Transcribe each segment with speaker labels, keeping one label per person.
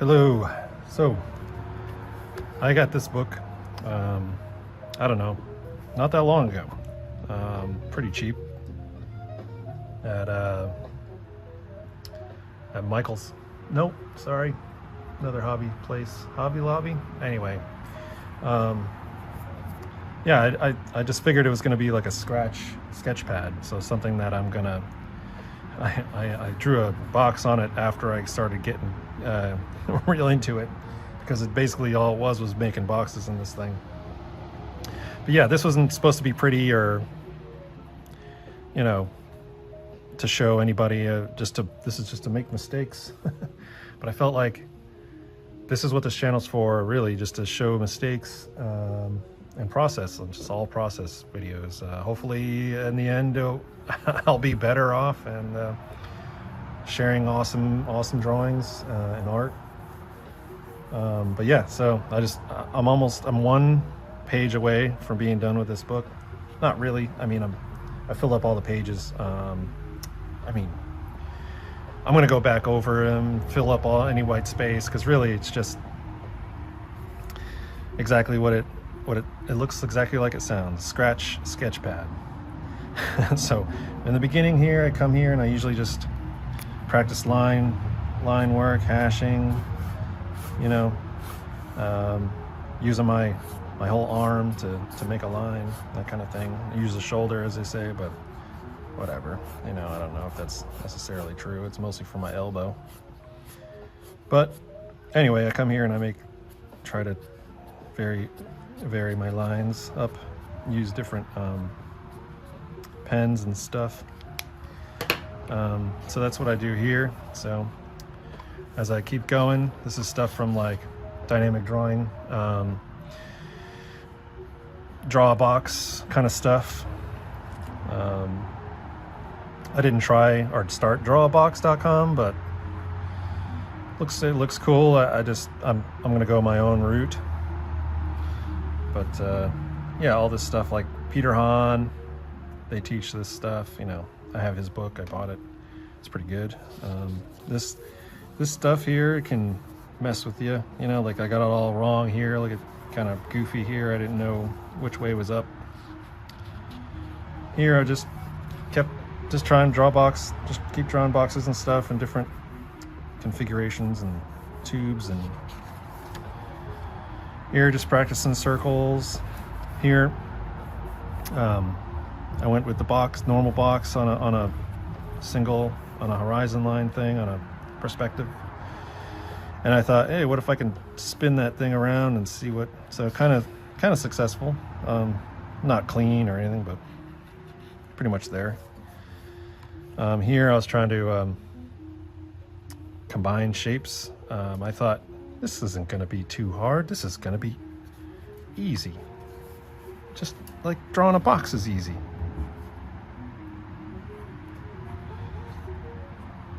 Speaker 1: Hello. So I got this book, I don't know, not that long ago. Pretty cheap at Michael's. Nope, sorry, another hobby place, Hobby Lobby. Anyway, yeah, I just figured it was going to be like a sketchpad, so something that I'm gonna. I drew a box on it after I started getting real into it, because it basically all it was making boxes in this thing. But yeah, this wasn't supposed to be pretty or, you know, to show anybody. This is just to make mistakes. But I felt like this is what this channel's for, really, just to show mistakes and process them. Just all process videos. Hopefully, in the end, I'll be better off and sharing awesome drawings and art. But yeah, so I'm one page away from being done with this book. Not really. I mean, I filled up all the pages. I mean, I'm gonna go back over and fill up any white space, because really it's just exactly what it looks exactly like it sounds. Sketchpad. So in the beginning here, I come here and I usually just practice line work, hashing, you know, using my whole arm to make a line, that kind of thing. I use the shoulder, as they say, but whatever, you know. I don't know if that's necessarily true. It's mostly for my elbow. But anyway, I come here and I try to vary my lines up, use different pens and stuff. So that's what I do here. So as I keep going, this is stuff from like dynamic drawing, draw a box kind of stuff. I didn't try or start drawabox.com, but it looks cool. I'm gonna go my own route. But yeah, all this stuff, like Peter Hahn, they teach this stuff, you know. I have his book, I bought it, it's pretty good. This stuff here can mess with you, you know, like I got it all wrong here, like it's kind of goofy here, I didn't know which way was up. Here I just kept trying to keep drawing boxes and stuff in different configurations and tubes, and here just practicing circles. Here I went with the normal box on a horizon line thing, on a perspective, and I thought, hey, what if I can spin that thing around and see what. So kind of successful. Not clean or anything, but pretty much there. Here I was trying to combine shapes. I thought, this isn't going to be too hard. This is going to be easy. Just like drawing a box is easy.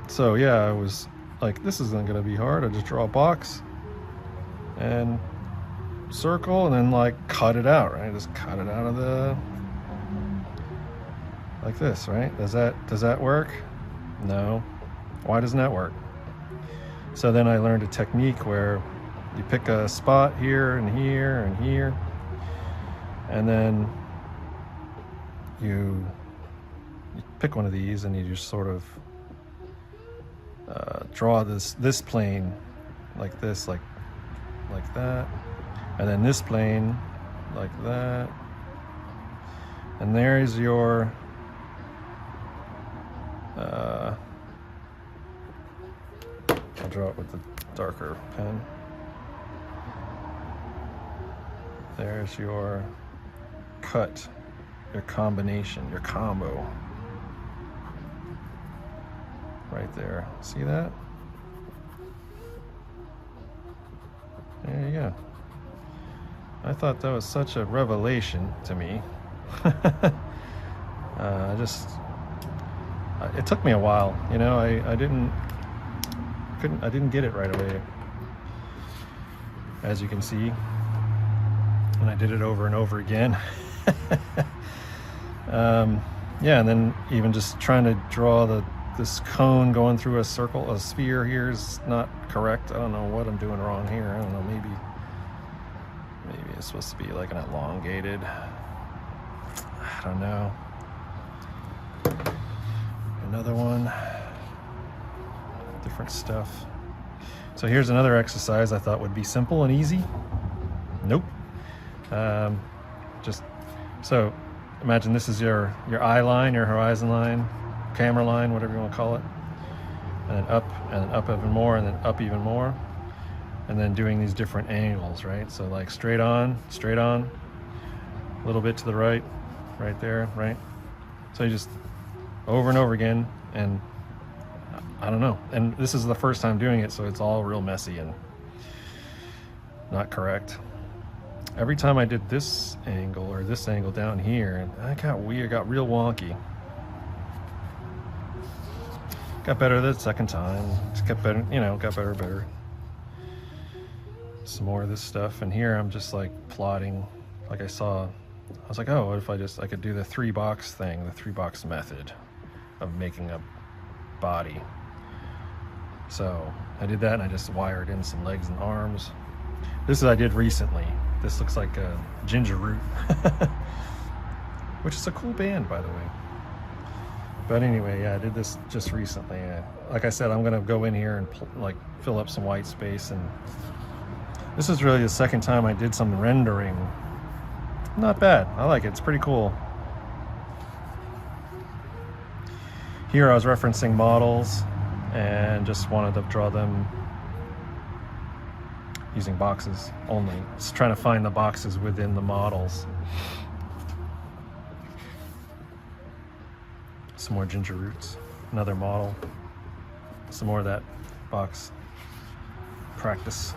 Speaker 1: So yeah, I was like, this isn't going to be hard. I just draw a box and circle and then like cut it out, right? Just cut it out of the, like this, right? Does that work? No. Why doesn't that work? So then I learned a technique where you pick a spot here and here and here, and then you pick one of these and you just sort of draw this plane like this, like that, and then this plane like that, and there's your I'll draw it with the darker pen. There's your cut, your combination, your combo. Right there. See that? There you go. I thought that was such a revelation to me. It took me a while, you know. I didn't get it right away, as you can see, and I did it over and over again. Yeah, and then even just trying to draw this cone going through a circle, a sphere here is not correct. I don't know what I'm doing wrong here. I don't know, maybe it's supposed to be like an elongated, I don't know. Another one, different stuff. So here's another exercise I thought would be simple and easy. Nope. Just so imagine this is your eye line, your horizon line, camera line, whatever you want to call it, and then up even more, and then up even more, and then doing these different angles, right? So like straight on, a little bit to the right, right there, right? So you just over and over again, and I don't know. And this is the first time doing it, so it's all real messy and not correct. Every time I did this angle or this angle down here, that got weird, got real wonky. Got better the second time. Just got better, you know, got better. Some more of this stuff, and here I'm just like plotting. Like I was like, oh, what if I could do the 3-box thing, the 3-box method of making a body. So I did that, and I just wired in some legs and arms. This is I did recently. This looks like a Ginger Root, which is a cool band, by the way. But anyway, yeah, I did this just recently. Like I said, I'm gonna go in here and like fill up some white space, and this is really the second time I did some rendering. Not bad. I like it. It's pretty cool. Here I was referencing models and just wanted to draw them using boxes only. Just trying to find the boxes within the models. Some more Ginger Roots, another model, some more of that box practice.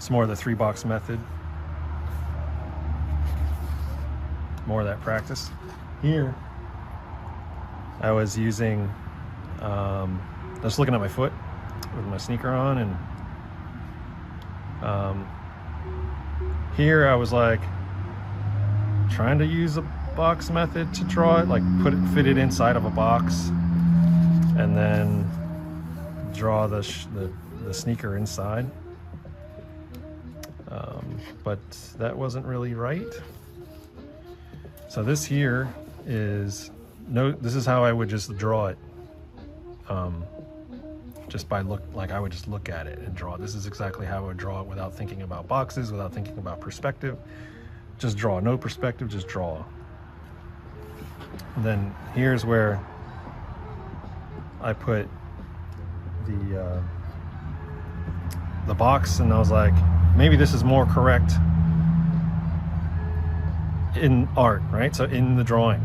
Speaker 1: Some more of the 3-box method. More of that practice. Here, I was using, I was looking at my foot with my sneaker on, and here I was like trying to use a box method to draw it, like fit it inside of a box, and then draw the sneaker inside. But that wasn't really right. So this here is this is how I would just draw it. Just by I would just look at it and draw it. This is exactly how I would draw it without thinking about boxes, without thinking about perspective. Just draw, no perspective, just draw. And then here's where I put the box, and I was like, maybe this is more correct in art, right? So in the drawing,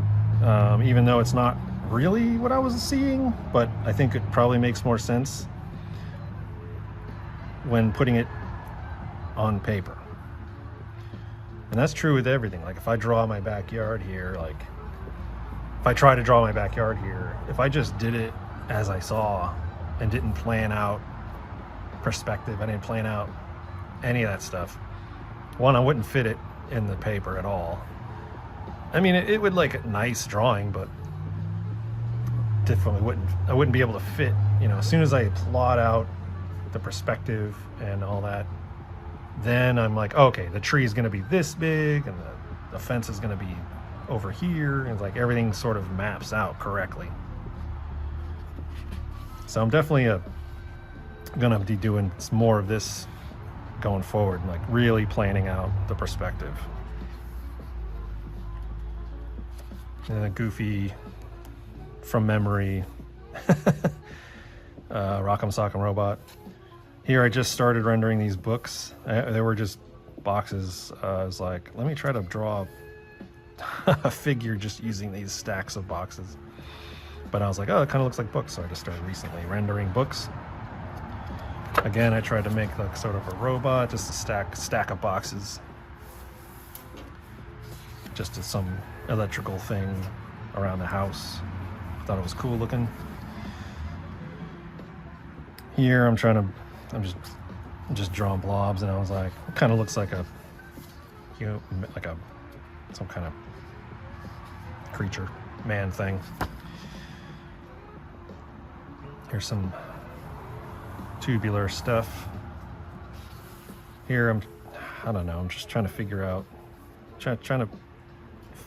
Speaker 1: even though it's not really what I was seeing, but I think it probably makes more sense when putting it on paper. And that's true with everything. Like if I draw my backyard here, like if I try to draw my backyard here, if I just did it as I saw and didn't plan out perspective, I didn't plan out any of that stuff, one, I wouldn't fit it in the paper at all. I mean, it would like a nice drawing, but definitely I wouldn't be able to fit, you know, as soon as I plot out the perspective and all that, then I'm like, okay, the tree is going to be this big, and the fence is going to be over here, and it's like everything sort of maps out correctly. So I'm definitely gonna be doing more of this going forward, like really planning out the perspective. And a goofy from memory Rock'em Sock'em Robot. Here I just started rendering these books. They were just boxes. I was like, let me try to draw a figure just using these stacks of boxes. But I was like, oh, it kind of looks like books, so I just started recently rendering books. Again, I tried to make like sort of a robot, just a stack of boxes. Just some electrical thing around the house. Thought it was cool looking. Here I'm just drawing blobs, and I was like, it kind of looks like some kind of creature man thing. Here's some tubular stuff. Here I don't know, I'm just trying to figure out, trying to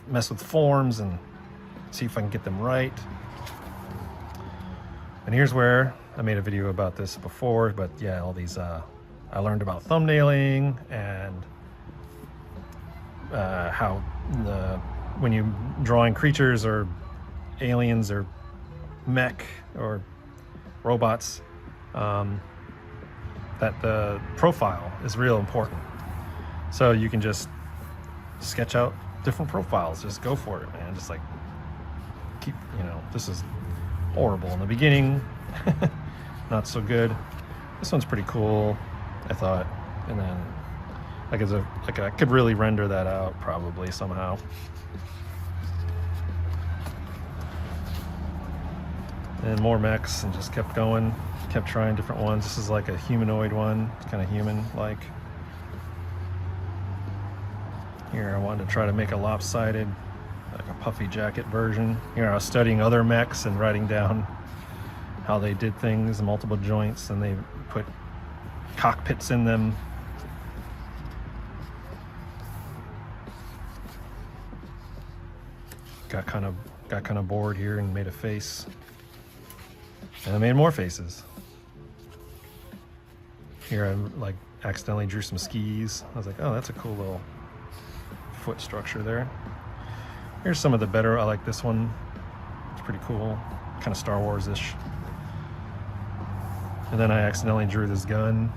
Speaker 1: mess with forms and see if I can get them right. And here's where I made a video about this before, but yeah, all these, I learned about thumbnailing and how when you drawing creatures or aliens or mech or robots, that the profile is real important. So you can just sketch out different profiles, just go for it, man. Just like keep, this is horrible in the beginning, not so good. This one's pretty cool, I thought. And then I could really render that out probably somehow. And more mechs, and just kept going, kept trying different ones. This is like a humanoid one, it's kind of human-like. Here I wanted to try to make a lopsided, like a puffy jacket version. Here I was studying other mechs and writing down how they did things, multiple joints, and they put cockpits in them. Got kind of bored here and made a face. And I made more faces. Here I like accidentally drew some skis. I was like, oh, that's a cool little foot structure there. Here's some of the better, I like this one. It's pretty cool, kind of Star Wars-ish. And then I accidentally drew this gun.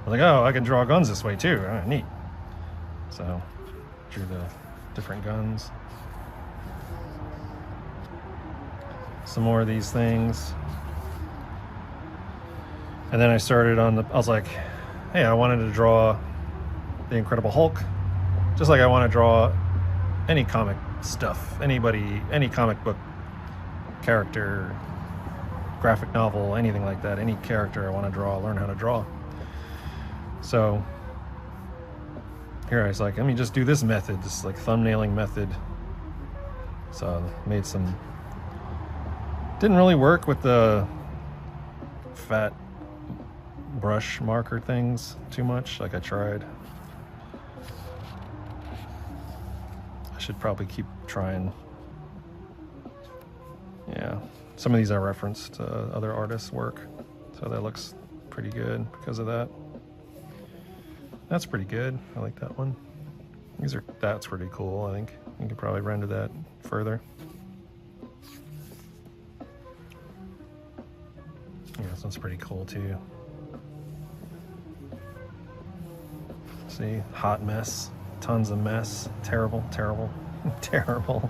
Speaker 1: I was like, oh, I can draw guns this way too. Oh, neat. So, drew the different guns. Some more of these things. And then I started I was like, hey, I wanted to draw the Incredible Hulk, just like I want to draw any comic stuff, any comic book character, graphic novel, anything like that, any character I want to draw, learn how to draw. So here I was like, let me just do this method, this like thumbnailing method. So made some, didn't really work with the fat brush marker things too much, like I tried. I should probably keep trying. Yeah, some of these I referenced other artists' work, so that looks pretty good because of that. That's pretty good. I like that one. That's pretty cool. I think you could probably render that further. Yeah, this one's pretty cool too. See, hot mess, tons of mess, terrible, terrible, terrible.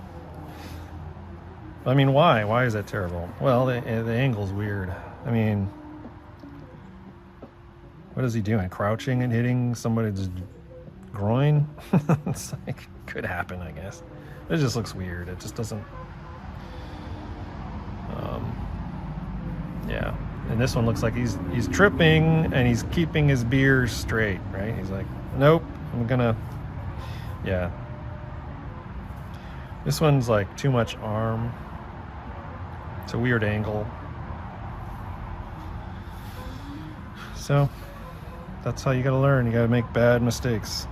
Speaker 1: I mean, why? Why is that terrible? Well, the angle's weird. I mean, what is he doing? Crouching and hitting somebody's groin? It's like, could happen, I guess. It just looks weird. It just doesn't. Yeah. And this one looks like he's tripping and he's keeping his beer straight, right? He's like, nope, I'm gonna, yeah. This one's like too much arm. It's a weird angle. So that's how you gotta learn. You gotta make bad mistakes.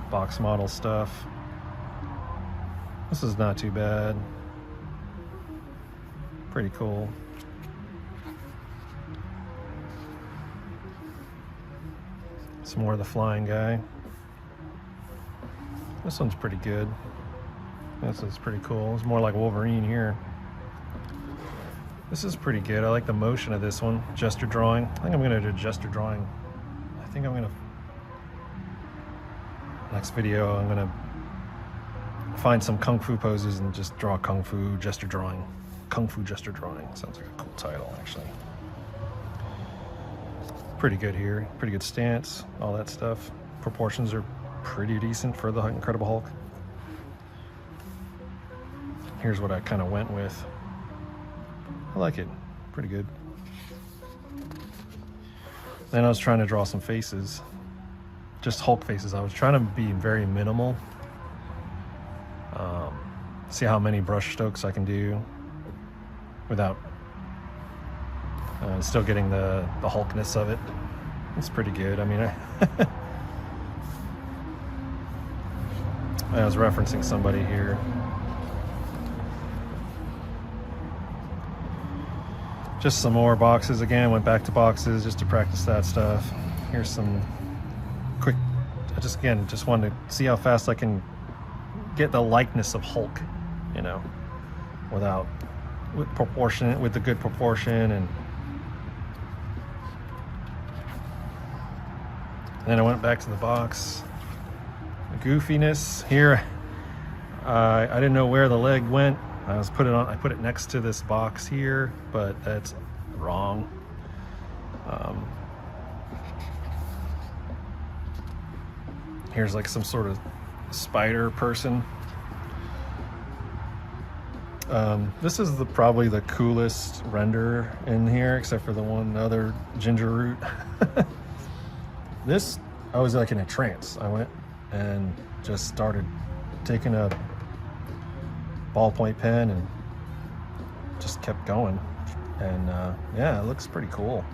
Speaker 1: Box model stuff. This is not too bad. Pretty cool. Some more of the flying guy. This one's pretty good. This is pretty cool. It's more like Wolverine here. This is pretty good. I like the motion of this one. Gesture drawing. I think I'm gonna do gesture drawing. I think I'm gonna, next video, I'm gonna find some kung fu poses and just draw kung fu gesture drawing. Kung Fu Gesture Drawing. Sounds like a cool title, actually. Pretty good here. Pretty good stance. All that stuff. Proportions are pretty decent for the Incredible Hulk. Here's what I kind of went with. I like it. Pretty good. Then I was trying to draw some faces. Just Hulk faces. I was trying to be very minimal. See how many brush strokes I can do without still getting the hulkness of it. It's pretty good. I mean, I was referencing somebody here. Just some more boxes again. Went back to boxes just to practice that stuff. Here's some quick. I just wanted to see how fast I can get the likeness of Hulk, you know, with the good proportion. And then I went back to the box. The goofiness here. I didn't know where the leg went. I put it next to this box here, but that's wrong. Here's like some sort of spider person. This is probably the coolest render in here, except for the one other ginger root. This, I was like in a trance. I went and just started taking a ballpoint pen and just kept going. And yeah, it looks pretty cool.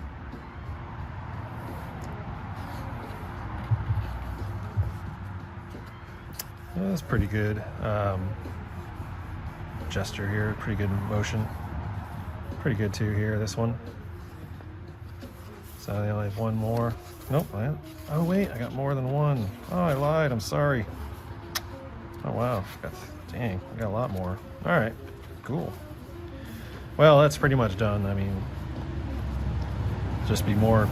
Speaker 1: Yeah, that's pretty good. Gesture here, pretty good motion. Pretty good too here, this one. So I only have one more. Nope, oh wait, I got more than one. Oh, I lied, I'm sorry. Oh wow, dang, I got a lot more. All right, cool. Well, that's pretty much done. I mean, just be more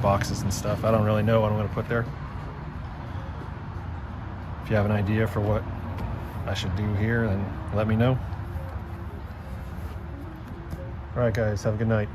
Speaker 1: boxes and stuff. I don't really know what I'm gonna put there. If you have an idea for what I should do here, then let me know. All right, guys, have a good night.